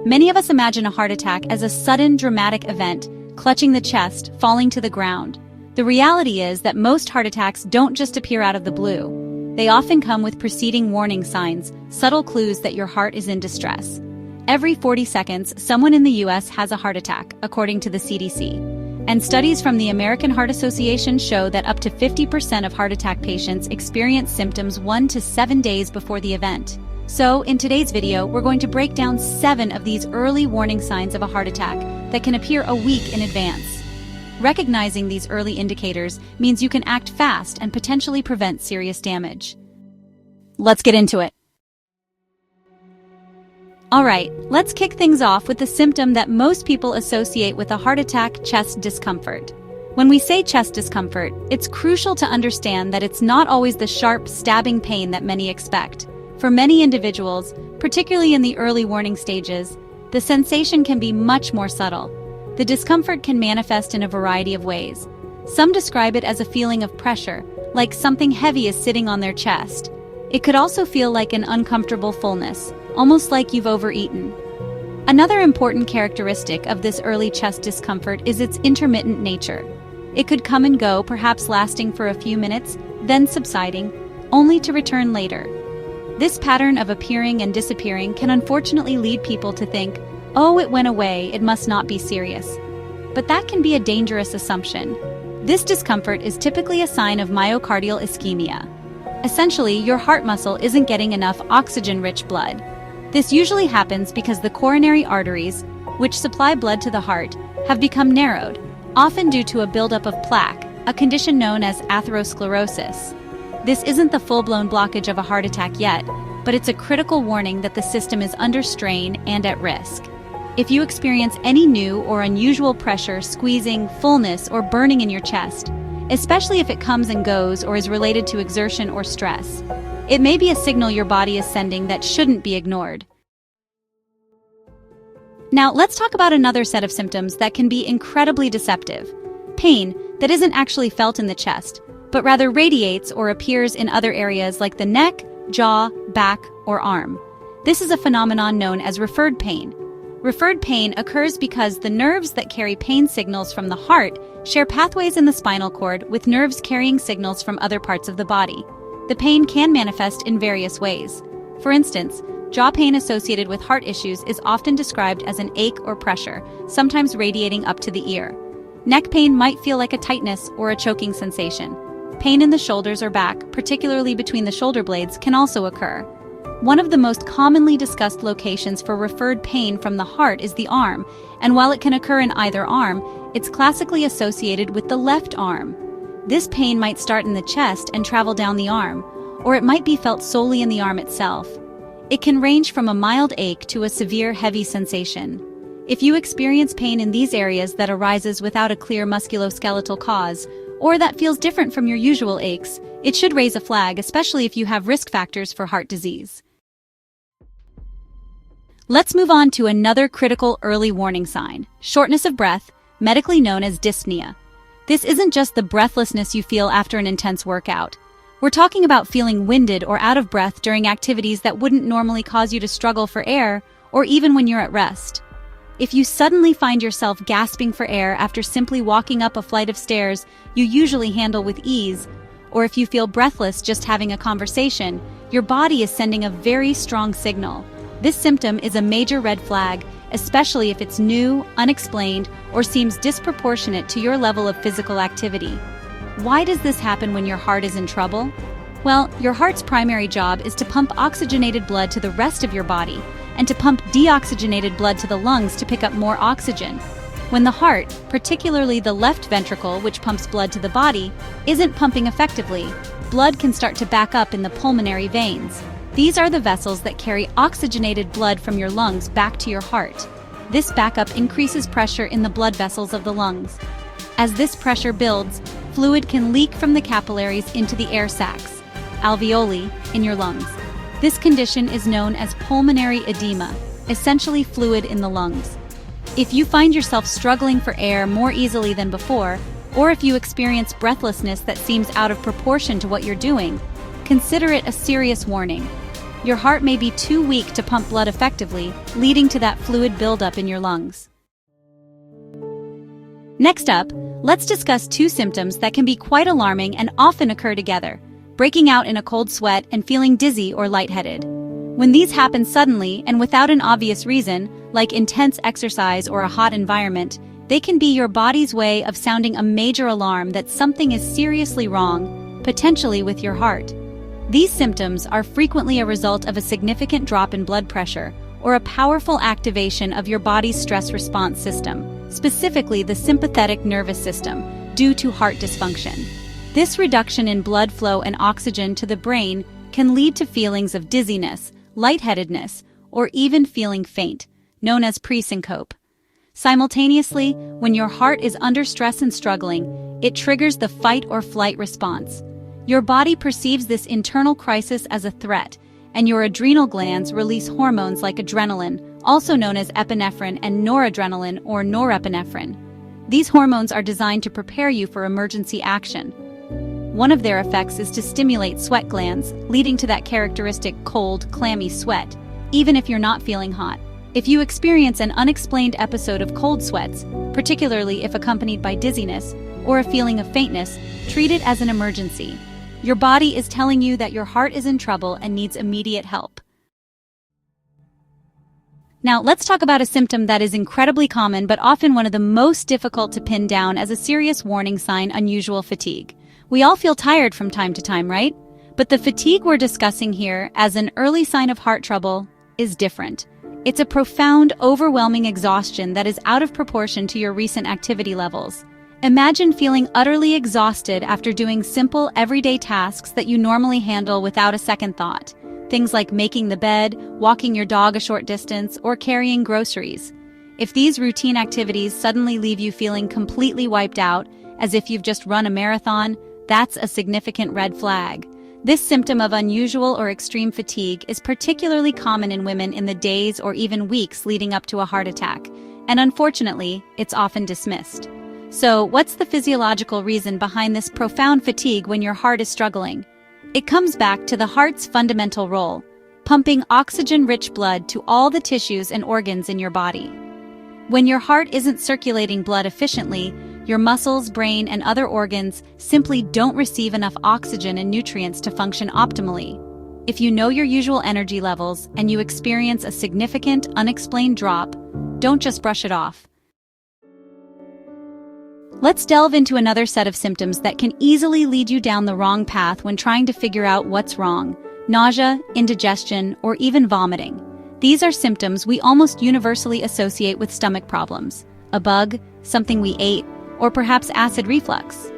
Many of us imagine a heart attack as a sudden, dramatic event, clutching the chest, falling to the ground. The reality is that most heart attacks don't just appear out of the blue. They often come with preceding warning signs, subtle clues that your heart is in distress. Every 40 seconds, someone in the US has a heart attack, according to the CDC. And studies from the American Heart Association show that up to 50% of heart attack patients experience symptoms 1 to 7 days before the event. So, in today's video, we're going to break down 7 of these early warning signs of a heart attack that can appear a week in advance. Recognizing these early indicators means you can act fast and potentially prevent serious damage. Let's get into it. Alright, let's kick things off with the symptom that most people associate with a heart attack: chest discomfort. When we say chest discomfort, it's crucial to understand that it's not always the sharp, stabbing pain that many expect. For many individuals, particularly in the early warning stages, the sensation can be much more subtle. The discomfort can manifest in a variety of ways. Some describe it as a feeling of pressure, like something heavy is sitting on their chest. It could also feel like an uncomfortable fullness, almost like you've overeaten. Another important characteristic of this early chest discomfort is its intermittent nature. It could come and go, perhaps lasting for a few minutes, then subsiding, only to return later. This pattern of appearing and disappearing can unfortunately lead people to think, "Oh, it went away, it must not be serious." But that can be a dangerous assumption. This discomfort is typically a sign of myocardial ischemia. Essentially, your heart muscle isn't getting enough oxygen-rich blood. This usually happens because the coronary arteries, which supply blood to the heart, have become narrowed, often due to a buildup of plaque, a condition known as atherosclerosis. This isn't the full-blown blockage of a heart attack yet, but it's a critical warning that the system is under strain and at risk. If you experience any new or unusual pressure, squeezing, fullness, or burning in your chest, especially if it comes and goes or is related to exertion or stress, it may be a signal your body is sending that shouldn't be ignored. Now, let's talk about another set of symptoms that can be incredibly deceptive: pain that isn't actually felt in the chest, but rather radiates or appears in other areas like the neck, jaw, back, or arm. This is a phenomenon known as referred pain. Referred pain occurs because the nerves that carry pain signals from the heart share pathways in the spinal cord with nerves carrying signals from other parts of the body. The pain can manifest in various ways. For instance, jaw pain associated with heart issues is often described as an ache or pressure, sometimes radiating up to the ear. Neck pain might feel like a tightness or a choking sensation. Pain in the shoulders or back, particularly between the shoulder blades, can also occur. One of the most commonly discussed locations for referred pain from the heart is the arm, and while it can occur in either arm, it's classically associated with the left arm. This pain might start in the chest and travel down the arm, or it might be felt solely in the arm itself. It can range from a mild ache to a severe heavy sensation. If you experience pain in these areas that arises without a clear musculoskeletal cause, or that feels different from your usual aches, it should raise a flag, especially if you have risk factors for heart disease. Let's move on to another critical early warning sign: shortness of breath, medically known as dyspnea. This isn't just the breathlessness you feel after an intense workout. We're talking about feeling winded or out of breath during activities that wouldn't normally cause you to struggle for air, or even when you're at rest. If you suddenly find yourself gasping for air after simply walking up a flight of stairs you usually handle with ease, or if you feel breathless just having a conversation, your body is sending a very strong signal. This symptom is a major red flag, especially if it's new, unexplained, or seems disproportionate to your level of physical activity. Why does this happen when your heart is in trouble? Well, your heart's primary job is to pump oxygenated blood to the rest of your body, and to pump deoxygenated blood to the lungs to pick up more oxygen. When the heart, particularly the left ventricle, which pumps blood to the body, isn't pumping effectively, blood can start to back up in the pulmonary veins. These are the vessels that carry oxygenated blood from your lungs back to your heart. This backup increases pressure in the blood vessels of the lungs. As this pressure builds, fluid can leak from the capillaries into the air sacs, alveoli, in your lungs. This condition is known as pulmonary edema, essentially fluid in the lungs. If you find yourself struggling for air more easily than before, or if you experience breathlessness that seems out of proportion to what you're doing, consider it a serious warning. your heart may be too weak to pump blood effectively, leading to that fluid buildup in your lungs. Next up, let's discuss two symptoms that can be quite alarming and often occur together: breaking out in a cold sweat and feeling dizzy or lightheaded. When these happen suddenly and without an obvious reason, like intense exercise or a hot environment, they can be your body's way of sounding a major alarm that something is seriously wrong, potentially with your heart. These symptoms are frequently a result of a significant drop in blood pressure or a powerful activation of your body's stress response system, specifically the sympathetic nervous system, due to heart dysfunction. This reduction in blood flow and oxygen to the brain can lead to feelings of dizziness, lightheadedness, or even feeling faint, known as pre-syncope. Simultaneously, when your heart is under stress and struggling, it triggers the fight or flight response. Your body perceives this internal crisis as a threat, and your adrenal glands release hormones like adrenaline, also known as epinephrine, and noradrenaline or norepinephrine. These hormones are designed to prepare you for emergency action. One of their effects is to stimulate sweat glands, leading to that characteristic cold, clammy sweat, even if you're not feeling hot. If you experience an unexplained episode of cold sweats, particularly if accompanied by dizziness or a feeling of faintness, treat it as an emergency. Your body is telling you that your heart is in trouble and needs immediate help. Now, let's talk about a symptom that is incredibly common but often one of the most difficult to pin down as a serious warning sign: unusual fatigue. We all feel tired from time to time, right? But the fatigue we're discussing here as an early sign of heart trouble is different. It's a profound, overwhelming exhaustion that is out of proportion to your recent activity levels. Imagine feeling utterly exhausted after doing simple, everyday tasks that you normally handle without a second thought. Things like making the bed, walking your dog a short distance, or carrying groceries. If these routine activities suddenly leave you feeling completely wiped out, as if you've just run a marathon, that's a significant red flag. This symptom of unusual or extreme fatigue is particularly common in women in the days or even weeks leading up to a heart attack, and unfortunately, it's often dismissed. So, what's the physiological reason behind this profound fatigue when your heart is struggling? It comes back to the heart's fundamental role, pumping oxygen-rich blood to all the tissues and organs in your body. When your heart isn't circulating blood efficiently, your muscles, brain, and other organs simply don't receive enough oxygen and nutrients to function optimally. If you know your usual energy levels and you experience a significant, unexplained drop, don't just brush it off. Let's delve into another set of symptoms that can easily lead you down the wrong path when trying to figure out what's wrong: nausea, indigestion, or even vomiting. These are symptoms we almost universally associate with stomach problems: a bug, something we ate, or perhaps acid reflux.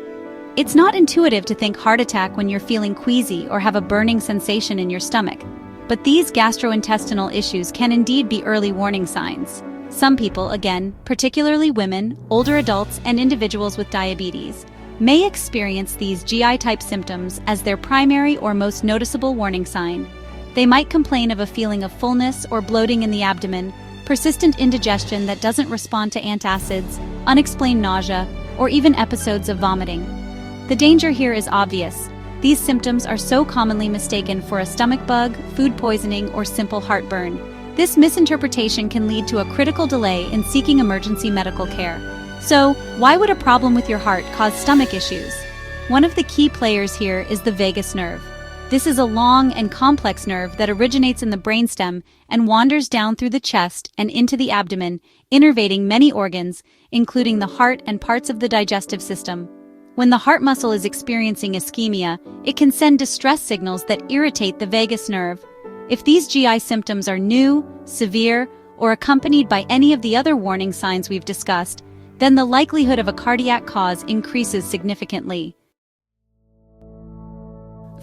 It's not intuitive to think heart attack when you're feeling queasy or have a burning sensation in your stomach, but these gastrointestinal issues can indeed be early warning signs. Some people, again, particularly women, older adults, and individuals with diabetes, may experience these GI-type symptoms as their primary or most noticeable warning sign. They might complain of a feeling of fullness or bloating in the abdomen, persistent indigestion that doesn't respond to antacids, unexplained nausea, or even episodes of vomiting. The danger here is obvious. These symptoms are so commonly mistaken for a stomach bug, food poisoning, or simple heartburn. This misinterpretation can lead to a critical delay in seeking emergency medical care. So, why would a problem with your heart cause stomach issues? One of the key players here is the vagus nerve. This is a long and complex nerve that originates in the brainstem and wanders down through the chest and into the abdomen, innervating many organs, including the heart and parts of the digestive system. When the heart muscle is experiencing ischemia, it can send distress signals that irritate the vagus nerve. If these GI symptoms are new, severe, or accompanied by any of the other warning signs we've discussed, then the likelihood of a cardiac cause increases significantly.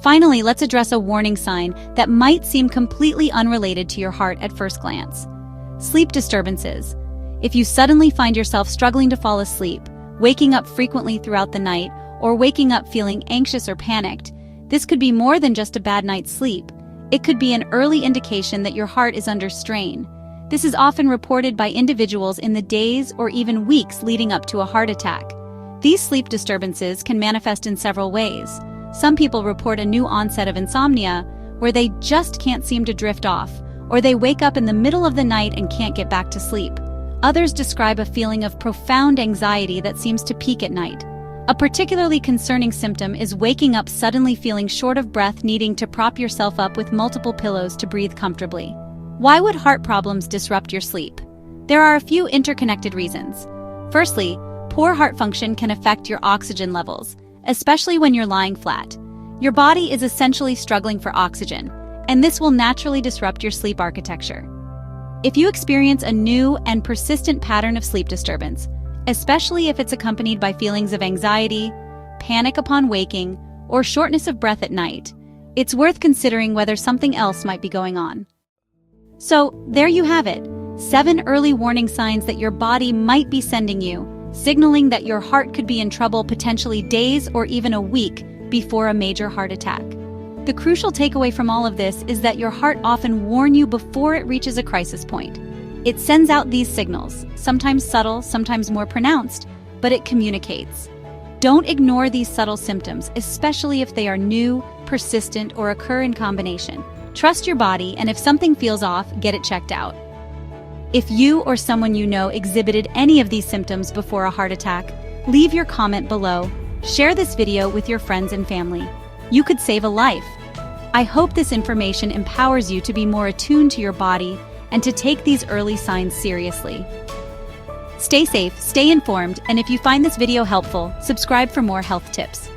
Finally, let's address a warning sign that might seem completely unrelated to your heart at first glance: sleep disturbances. If you suddenly find yourself struggling to fall asleep, waking up frequently throughout the night, or waking up feeling anxious or panicked, this could be more than just a bad night's sleep. It could be an early indication that your heart is under strain. This is often reported by individuals in the days or even weeks leading up to a heart attack. These sleep disturbances can manifest in several ways. Some people report a new onset of insomnia, where they just can't seem to drift off, or they wake up in the middle of the night and can't get back to sleep. Others describe a feeling of profound anxiety that seems to peak at night. A particularly concerning symptom is waking up suddenly feeling short of breath, needing to prop yourself up with multiple pillows to breathe comfortably. Why would heart problems disrupt your sleep? There are a few interconnected reasons. Firstly, poor heart function can affect your oxygen levels, especially when you're lying flat. Your body is essentially struggling for oxygen, and this will naturally disrupt your sleep architecture. If you experience a new and persistent pattern of sleep disturbance, especially if it's accompanied by feelings of anxiety, panic upon waking, or shortness of breath at night, it's worth considering whether something else might be going on. So, there you have it, 7 early warning signs that your body might be sending you, signaling that your heart could be in trouble potentially days or even a week before a major heart attack. The crucial takeaway from all of this is that your heart often warns you before it reaches a crisis point. It sends out these signals, sometimes subtle, sometimes more pronounced, but it communicates. Don't ignore these subtle symptoms, especially if they are new, persistent, or occur in combination. Trust your body, and if something feels off, get it checked out. If you or someone you know exhibited any of these symptoms before a heart attack, leave your comment below. Share this video with your friends and family. You could save a life. I hope this information empowers you to be more attuned to your body and to take these early signs seriously. Stay safe, stay informed, and if you find this video helpful, subscribe for more health tips.